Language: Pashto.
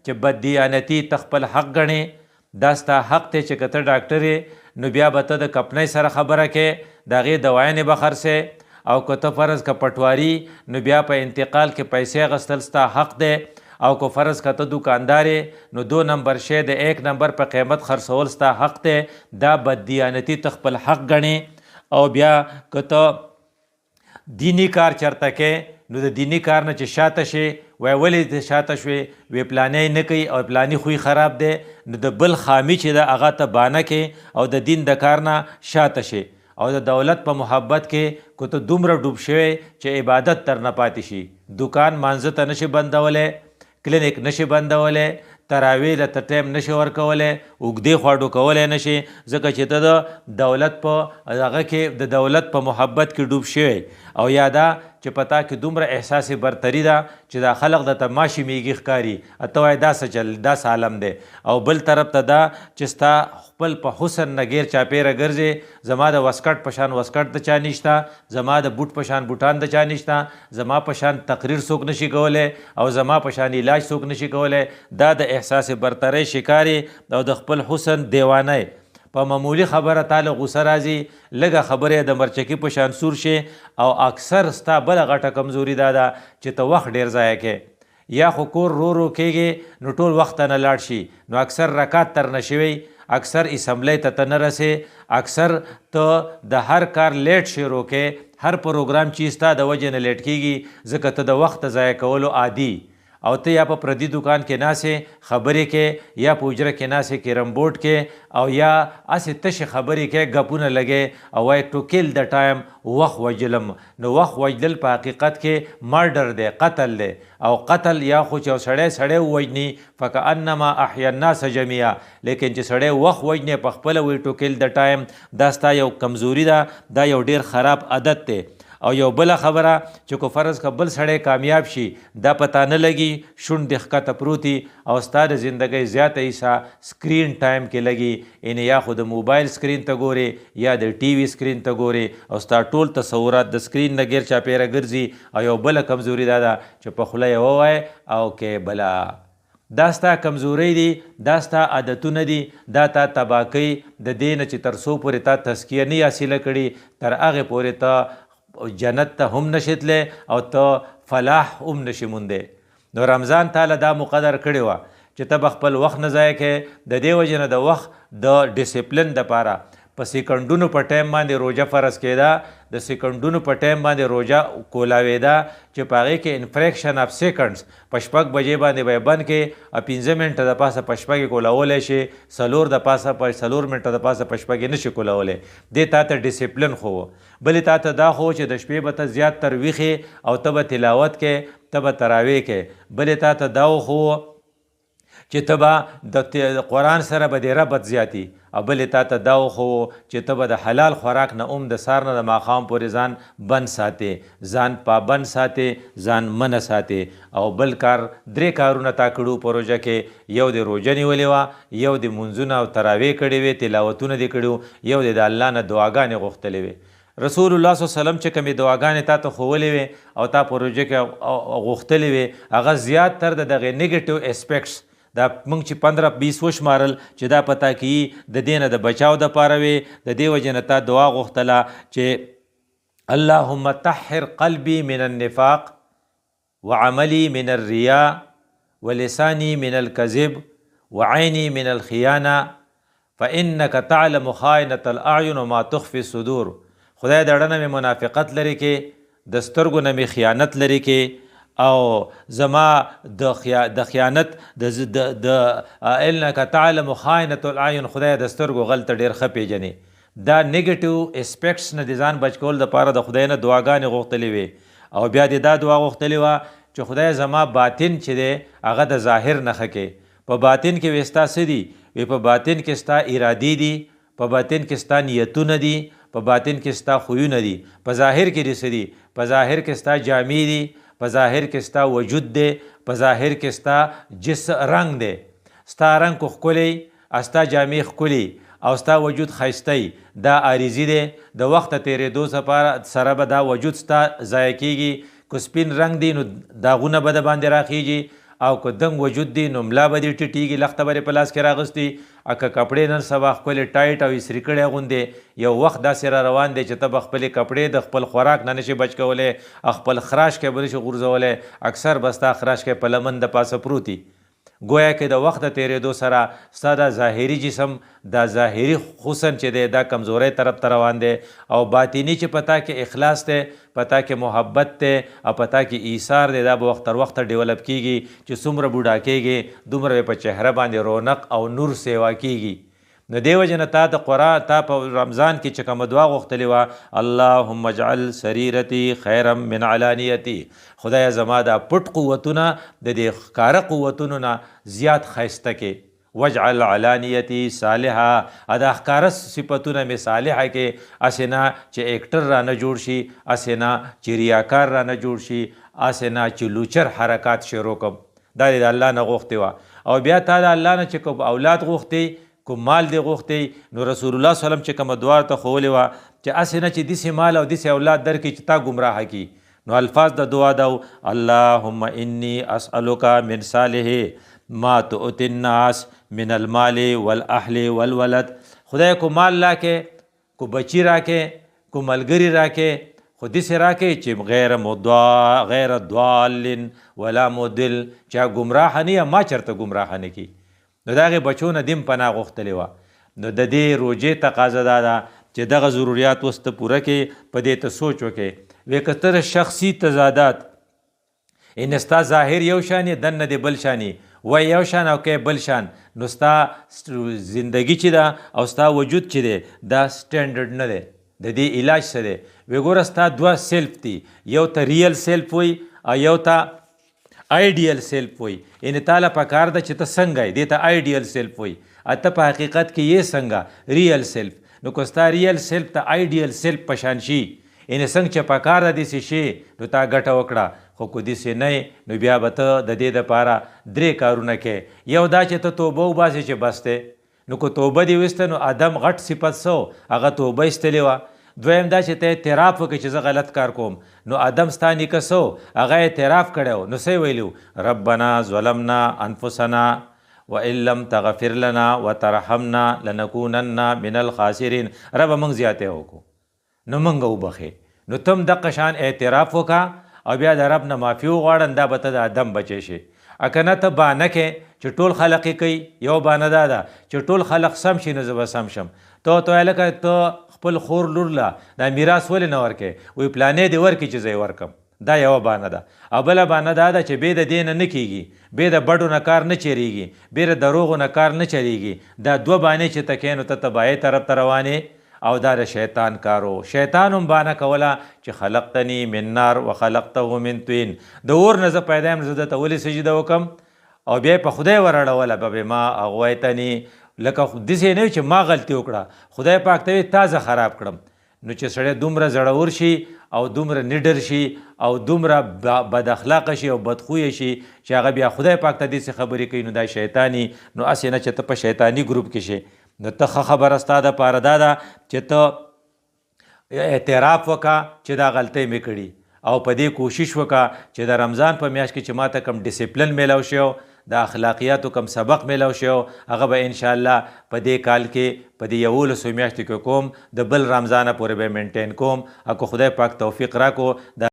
چې بددیانتي ته خپل حق ګڼې دا ستا حق دی چې که ته ډاکټر یې نو بیا به ته د کمپنۍ سره خبره کې د هغې دواینې به خرڅې او که ته فرض که پټواري نو بیا په انتقال کې پیسې اخیستل ستا حق دی او که فرض که ته دوکاندار نو 2 نمبر شی د 1 نمبر په قیمت خرڅول ستا حق دی دا بددیانتي ته خپل حق ګڼې او بیا که ته دینی کار چرته کې نو د دینی کار نه چې شاته شي وای ولې ته شاته شوې وی پلانې نه کوي او پلاني خوی خراب دی نو د بل خامي چې ده هغه ته بانه کې او د دین د کار نه شاته شي او د دولت په محبت کې که ته دومره ډوب شوی چې عبادت تر نه پاتې شي دکان مانځه ته نشي بندولی کلینیک نشي بندولی تراویح له ته ټایم نشي ورکولی اوږدې خواډو کولی نشي ځکه چې ته د دولت په هغه کې د دولت په محبت کې ډوب شوی او یا دا چې پتا کې دومره احساس برتري ده چې دا خلق د ته ماشي میږي ښکاري ته وایې دا څه چل دا څه عالم دی او بل طرف ته دا چې ستا خپل په حسن نه غیر چاپیره ګرځې زما د وسکټ په شان وسکټ د چا نشته زما د بوټ په شان بوټان د چا نشته زما په شان تقریر څوک نشي کولی او زما په شان علاج څوک نشي کولی دا د احساس برترۍ شکاري او د خپل حسن دیوانه په معمولی خبره تاله غوسه راځي لږه خبره د مرچکي په شان سور شي او اکثر ستا بله غټه کمزوري دا ده چې ته وخت ډېر ضایع کې یا خو کور رو رو کېږي نو ټول وخت نه لاړ شي نو اکثر رکات تر نه شوی اکثر اسمبلی ته نه رسې اکثر ته د هر کار لیټ شروع کې هر پروګرام چې ستا د وجې نه لیټ کېږي ځکه ته د وخت ضایع کولو عادي او ته یا په پردي دکان کې ناسې خبرې کې یا په حجره کې ناسې کیرم بورډ کې او یا هسې تشې خبرې کې ګپونه لګې او وایي ټو کیل د ټایم وخت وجلم نو وخت وجلل په حقیقت کې مرډر دی قتل دی او قتل یا خو چې یو سړی ووجني فکأنما احیا الناس جمیعا لیکن چې سړی وخت وجني په خپله وایي ټو کیل د ټایم دا ستا یو کمزوري ده دا یو ډېر خراب عادت دی او یو بله خبره چې کو فرض که بل سړی کامیاب شي دا پته نه لګي شونډې ښکته پروتي او ستا د زندګۍ زیاته حصه سکرین ټایم کې لګي یعنې یا خو د موبایل سکرین ته ګورې یا د ټي وي سکرین ته ګورې او ستا ټول تصورات د سکرین نه غیر چاپیره ګرځي او یو بله کمزوري دا ده چې په خوله یې ووایې او کې بله دا ستا کمزورۍ دي دا ستا عادتونه دي دا تا تباه کوي د دې نه چې تر څو پورې تا تزکیه نه حاصله کړي تر هغې پورې ته جنت ته هم نشي تللی او ته فلاح هم نشي موندې نو رمضان تاله دا مقدر کړې وه چې ته به خپل وخت نه ضایع کوې د دې وجې نه د وخت د ډسپلن دپاره په سیکنډونو په ټایم باندې روژه فرض کېده د سیکنډونو په ټایم باندې روژه کولاوېده چې په هغې کې انفریکشن اف سیکنډز په 6 بجې باندې به یې بند کړې او 15 منټه د پاسه په شپه کې کولاولی شي 4 د پاسه په 4 منټه د پاسه په شپه کې نشي کولاولی دې تا ته ډسپلن خو بلې تا ته دا خو چې د شپې به ته زیات تر ویښې او ته به تلاوت کې ته به تراویح کې بلې تا ته دا خو چې ته به د قرآن سره به دې ربط زیاتی او بلې تا ته دا خو چې ته به د حلال خوراک نه د سار نه د ماښام پورې ځان بند ساتې ځان پابند ساتې ځان منه ساتې او بل کار 3 کارونه تا کړو په روژه کې یو د روژه نیولې وه یو د مونځونه او تراویح کړې وې تلاوتونه دې کړي یو د الله نه دعاګانې غوښتلې وې رسول الله صلی الله علیه وسلم چې کومې دعاګانې تا ته ښوولې وې او تا په روژه کې غوښتلې وې هغه زیات تر د دغې نیګیټیو اسپیکټس دا موږ چې 15-20 وشمارل چې دا پتا کیي د دې نه د بچاو دپاره وي د دې وجې نه تا دعا غوښتله چې اللهم طهر قلبي من النفاق وعملي من الرياء ولساني من الكذب وعيني من الخيانة فإنك تعلم خائنة الأعين وما تخفي الصدور خدای د اړه نه مې منافقت لري کې د سترګو نه مې خیانت لري کې او زما د خیانت د انک تعلم خائنة العین خدای د سترګو غل ته ډېر ښه پیژنې دا نیګیټیو اسپیکټس نه د ځان بچ کول دپاره د خدای نه دعاګانې غوښتلې وې او بیا دې دا دعا غوښتلې وه چې خدای زما باطن چې دی هغه د ظاهر نه ښه کې په باطن کې وې ستا څه دي وی په باطن کې ستا ارادې دي په باطن کې ستا نیتونه دي په باطن کې ستا خویونه دي په ظاهر کې دې څه دي په ظاهر کې ستا جامې دي په ظاهر کې ستا وجود دی په ظاهر کې ستا رنګ دی ستا رنګ کو ښکلی او ستا جامې ښکلي او ستا وجود ښایسته دا عارضي دی د وخته تېرېدو سره به دا وجود ستا ضایع کېږي که سپین رنګ دی نو داغونه به د باندې راخیږي او که دنګ وجود دی نو ملا به دې ټیټیږي لخته به په لاس کې راغستی که کپړې نن سبا ښکلې ټایټ او استري کړی غوندې یو وخت داسې را روان دی چې ته به خپلې کپړې د خپل خوراک نه نشي بچ کولی خپل خراش کې به نشي غورځولی اکثر به ستا خراش کې په لمن د پاسه پروتي گویا کې د وخت د تیرېدو سره ستا دا ظاهري جسم دا ظاهري حسن چې دی دا کمزورۍ طرف ته روان دی او باطینی چې پتا کې اخلاص دی پتا کې محبت دی او پتا کې ایثار دی دا به وخت تر وخته ډیولپ کیږي چې څومره بوډا کیږي دومره په چهره باندې رونق او نور سیوا کیږي نو دې وجه نه تا د قرآن تا په رمضان کې چې کومه دعا غوښتلې وه اللهم اجعل سریرتي خیرا من علانیتي خدایه زما دا پټ قوتونه د دې ښکاره قوتونو نه زیات ښایسته کې واجعل علانیتي صالحه دا ښکاره صفتونه مې صالحه کې هسې نه چې ایکټر رانه جوړ شي هسې نه چې ریاکار رانه جوړ شي هسې نه چې لوچر حرکات شروع کړم دا د الله نه غوښتې وه او بیا تا د الله نه چې کوم اولاد غوښتې کوم مال دی غوښتی نو رسول الله صلی الله علیه وسلم چې کومه دعا ته ښوولې وه چې هسې نه چې داسې مال او داسې اولاد درکړي چې تا ګمراه کړي نو الفاظ د دعا دا اللهم انی اسألک من صالح ما تؤتی الناس من المال والاهل والولد خدای کو مال راکې کو بچی راکې کو ملګري راکې خو داسې راکې چې غیر ضال ولا مضل چا ګمراه نه یا ما چرته ګمراه نه کړي نو د هغې بچو نه دیم پناه غوښتلې وه نو د دې روژې تقاضا دا ده چې دغه ضروریات اوس ته پوره کړې په دې ته سوچ وکړې وی که ته شخصي تضادات ان ستا ظاهر یو شان یې دننه دې بل شان وی یو شان او که بل شان نو ستا زندگی چې ده او ستا وجود چې دی دا سټینډرډ نه دی د دې علاج څه دی وی ګوره ستا دوه سیلف دي یو ته ریل سیلف وی او یو ته آئیډیل سیلف وی یعنی تاله پکار ده چې ته څنګه یې دې ته آئیډیل سیلف وی ته په حقیقت کې یې څنګه ریل سیلف نو که ستا ریل سیلف ته آئیډیل سیلف په شان شي یعنی څنګه چې پکار ده داسې شي نو تا ګټه وکړه خو که داسې نه نو بیا به ته د دې دپاره 3 کارونه کې یو دا چې ته توبه وباسې چې بس دی نو که توبه دې ویسته نو ادم غټ صفت سو هغه توبه ایستلې وه دویم دا چې ته اعتراف وکړې چې زه غلط کار کوم نو ادم ستا نیکه سو هغه اعتراف کړی نو څه ویلي ربنا ظلمنا انفسنا وان لم تغفر لنا وترحمنا لنکونن من الخاسرین ربه موږ زیاتی وکړو نو موږ وبخې نو تم دقه شان اعتراف وکړه او بیا د رب نه معافي وغواړم دا به ته د ادم بچی شي که نه ته بانه کې چې ټول خلق یې کوي یو بانه دا ده چې ټول خلق سم شي نو زه به سم شم ته لکه ته خپل خور لور له دا میراث ولې نه ورکې وی پلانې دې ورکړي چې زه یې ورکم دا یوه بانه ده او بله بانه دا ده چې بې د دې نه نه کېږي بې د بډو نه کار نه چېرېږي بې د دروغو نه کار نه چلېږي دا دوه بانې چې ته کې نو ته تباهۍ طرف ته روانې او دا د شیطان کارو شیطان هم بانه کوله چې خلقتنی من نار و خلقته من طین د اور نه زه پیدا یم زه درته ولې سجده وکم او بیا په خدای ورړوله بما اغویتنی لکه داسې نه چې ما غلطي وکړه خدای پاک ته تا زه خراب کړم نو چې سړی دومره زړور شي او دومره نډر شي او دومره بد اخلاقه شي او بدخویه شي چې هغه بیا خدای پاک ته داسې خبرې کوي نو دا شیطاني نو هسې نه چې ته په شیطاني ګروپ کې شي نو ته ښه خبره ستا دپاره دا ده چې ته اعتراف وکړه چې دا غلطۍ مې کړي او په دې کوشش وکړه چې د رمضان په میاشت کې چې ما ته کم ډسپلن میلاو شو د اخلاقیاتو کم سبق میلاو شو هغه به انشاءالله په دې کال کې په دې 11 میاشتو کې کوم د بل رمضانه پورې به مینټین کوم او که خدای پاک توفیق راکړو